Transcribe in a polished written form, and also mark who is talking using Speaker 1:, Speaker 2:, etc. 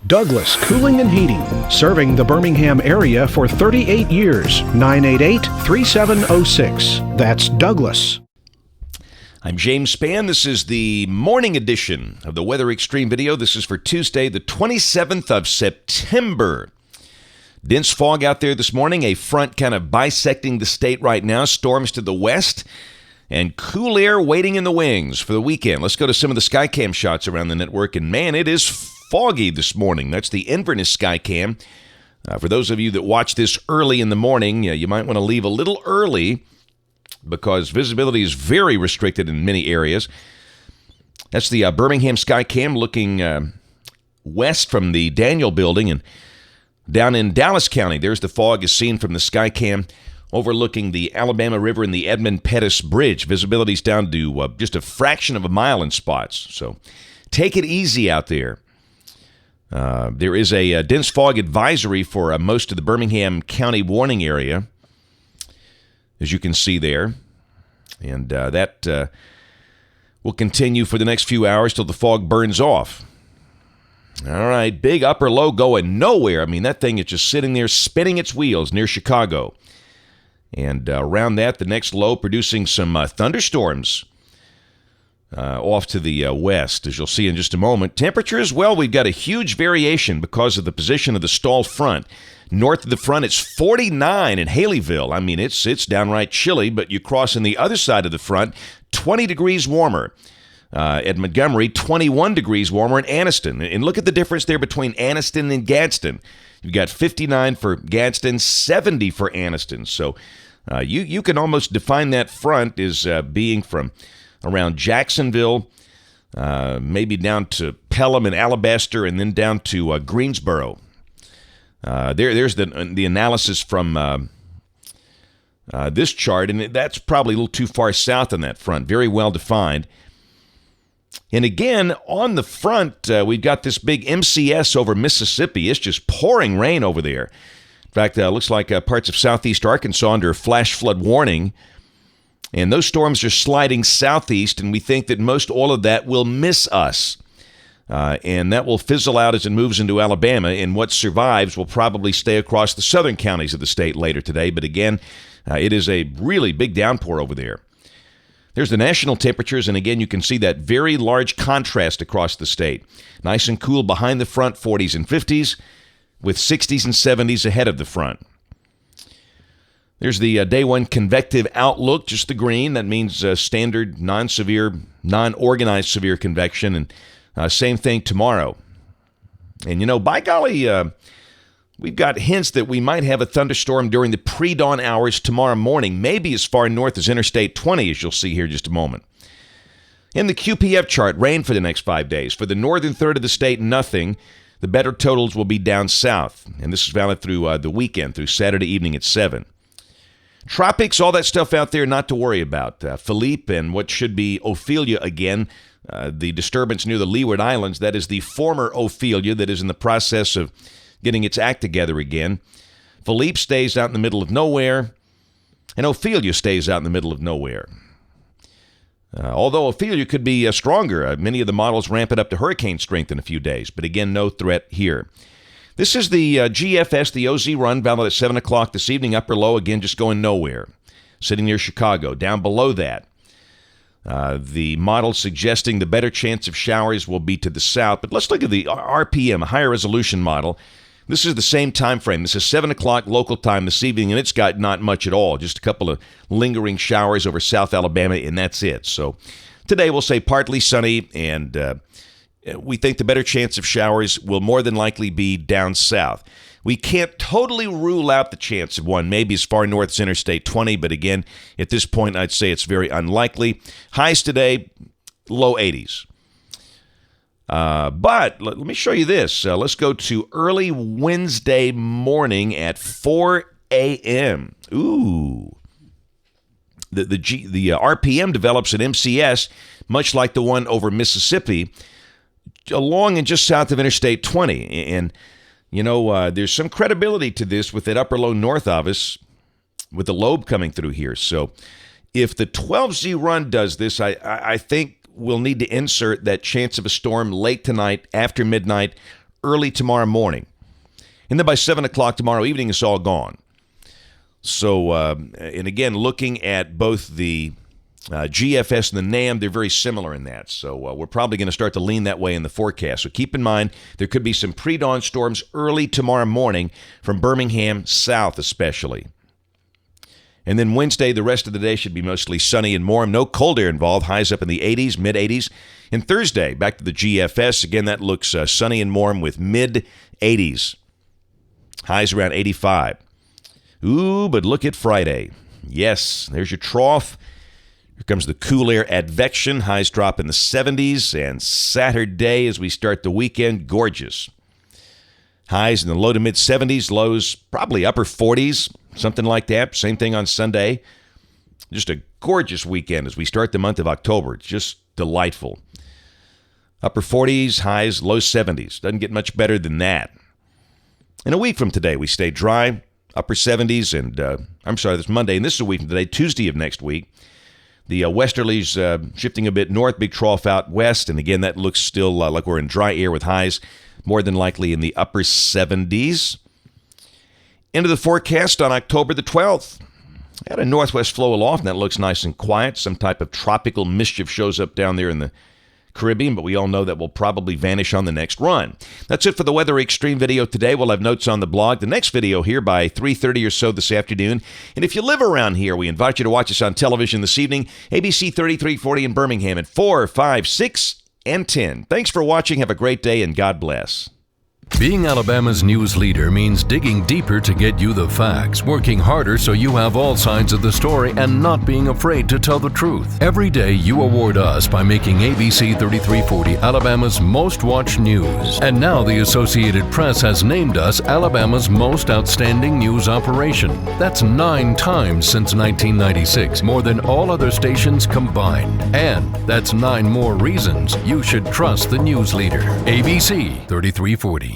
Speaker 1: Douglas Cooling and Heating, serving the Birmingham area for 38 years. 988-3706. That's Douglas.
Speaker 2: I'm James Spann. This is the morning edition of the Weather Xtreme video. This is for Tuesday, the 27th of September. Dense fog out there this morning, a front kind of bisecting the state right now, storms to the west, and cool air waiting in the wings for the weekend. Let's go to some of the Skycam shots around the network, and man, it is foggy this morning. That's the Inverness Skycam. For those of you that watch this early in the morning, you might want to leave a little early because visibility is very restricted in many areas. That's the Birmingham Skycam looking west from the Daniel Building, and down in Dallas County, there's the fog as seen from the Skycam overlooking the Alabama River and the Edmund Pettus Bridge. Visibility's down to just a fraction of a mile in spots, so take it easy out there. There is a dense fog advisory for most of the Birmingham County warning area, as you can see there. And that will continue for the next few hours till the fog burns off. All right, big upper low going nowhere. I mean, that thing is just sitting there spinning its wheels near Chicago. And around that, the next low producing some thunderstorms off to the west, as you'll see in just a moment. Temperature as well, we've got a huge variation because of the position of the stall front. North of the front, it's 49 in Haleyville. I mean, it's downright chilly, but you cross on the other side of the front, 20 degrees warmer. At Montgomery, 21 degrees warmer in Anniston. And look at the difference there between Anniston and Gadsden. You've got 59 for Gadsden, 70 for Anniston. So you can almost define that front as being from around Jacksonville, maybe down to Pelham and Alabaster, and then down to Greensboro. There's the analysis from this chart, and that's probably a little too far south on that front. Very well defined. And again, on the front, we've got this big MCS over Mississippi. It's just pouring rain over there. In fact, it looks like parts of southeast Arkansas under flash flood warning. And those storms are sliding southeast, and we think that most all of that will miss us. And that will fizzle out as it moves into Alabama, and what survives will probably stay across the southern counties of the state later today. But again, it is a really big downpour over there. There's the national temperatures, and again, you can see that very large contrast across the state. Nice and cool behind the front, 40s and 50s, with 60s and 70s ahead of the front. There's the day one convective outlook, just the green. That means standard, non-severe, non-organized severe convection, and same thing tomorrow. And, you know, by golly, we've got hints that we might have a thunderstorm during the pre-dawn hours tomorrow morning, maybe as far north as Interstate 20, as you'll see here in just a moment. In the QPF chart, rain for the next 5 days. For the northern third of the state, nothing. The better totals will be down south, and this is valid through the weekend, through Saturday evening at 7. Tropics, all that stuff out there, not to worry about. Philippe and what should be Ophelia again, the disturbance near the Leeward Islands, that is the former Ophelia that is in the process of getting its act together again. Philippe stays out in the middle of nowhere, and Ophelia stays out in the middle of nowhere. Although Ophelia could be stronger, many of the models ramp it up to hurricane strength in a few days, but again, no threat here. This is the GFS, the OZ run, valid at 7 o'clock this evening, upper low, again, just going nowhere, sitting near Chicago. Down below that, the model suggesting the better chance of showers will be to the south, but let's look at the RPM, a higher resolution model. This is the same time frame. This is 7 o'clock local time this evening, and it's got not much at all, just a couple of lingering showers over South Alabama, and that's it. So today we'll say partly sunny, and we think the better chance of showers will more than likely be down south. We can't totally rule out the chance of one, maybe as far north as Interstate 20, but again, at this point, I'd say it's very unlikely. Highs today, low 80s. But let me show you this. Let's go to early Wednesday morning at 4 a.m. Ooh. The RPM develops an MCS, much like the one over Mississippi, along and just south of Interstate 20. And, you know, there's some credibility to this with that upper low north of us, with the lobe coming through here. So if the 12Z run does this, I think we'll need to insert that chance of a storm late tonight, after midnight, early tomorrow morning. And then by 7 o'clock tomorrow evening, it's all gone. So, and again, looking at both the GFS and the NAM, they're very similar in that. So we're probably going to start to lean that way in the forecast. So keep in mind, there could be some pre-dawn storms early tomorrow morning from Birmingham south especially. And then Wednesday, the rest of the day should be mostly sunny and warm. No cold air involved. Highs up in the 80s, mid-80s. And Thursday, back to the GFS. Again, that looks sunny and warm with mid-80s. Highs around 85. Ooh, but look at Friday. Yes, there's your trough. Here comes the cool air advection. Highs drop in the 70s. And Saturday, as we start the weekend, gorgeous. Highs in the low to mid-70s. Lows probably upper 40s, something like that. Same thing on Sunday. Just a gorgeous weekend as we start the month of October. It's just delightful. Upper 40s, highs, low 70s. Doesn't get much better than that. In a week from today, we stay dry. Upper 70s and, that's Monday. And this is a week from today, Tuesday of next week. The westerlies shifting a bit north, big trough out west. And again, that looks still like we're in dry air with highs more than likely in the upper 70s. Into the forecast on October the 12th. Had a northwest flow aloft, and that looks nice and quiet. Some type of tropical mischief shows up down there in the Caribbean, but we all know that will probably vanish on the next run. That's it for the Weather Xtreme video today. We'll have notes on the blog. The next video here by 3:30 or so this afternoon. And if you live around here, we invite you to watch us on television this evening, ABC 3340 in Birmingham at 4, 5, 6, and 10. Thanks for watching. Have a great day, and God bless.
Speaker 3: Being Alabama's news leader means digging deeper to get you the facts, working harder so you have all sides of the story, and not being afraid to tell the truth. Every day you award us by making ABC 3340 Alabama's most watched news. And now the Associated Press has named us Alabama's most outstanding news operation. That's 9 times since 1996, more than all other stations combined. And that's 9 more reasons you should trust the news leader. ABC 3340.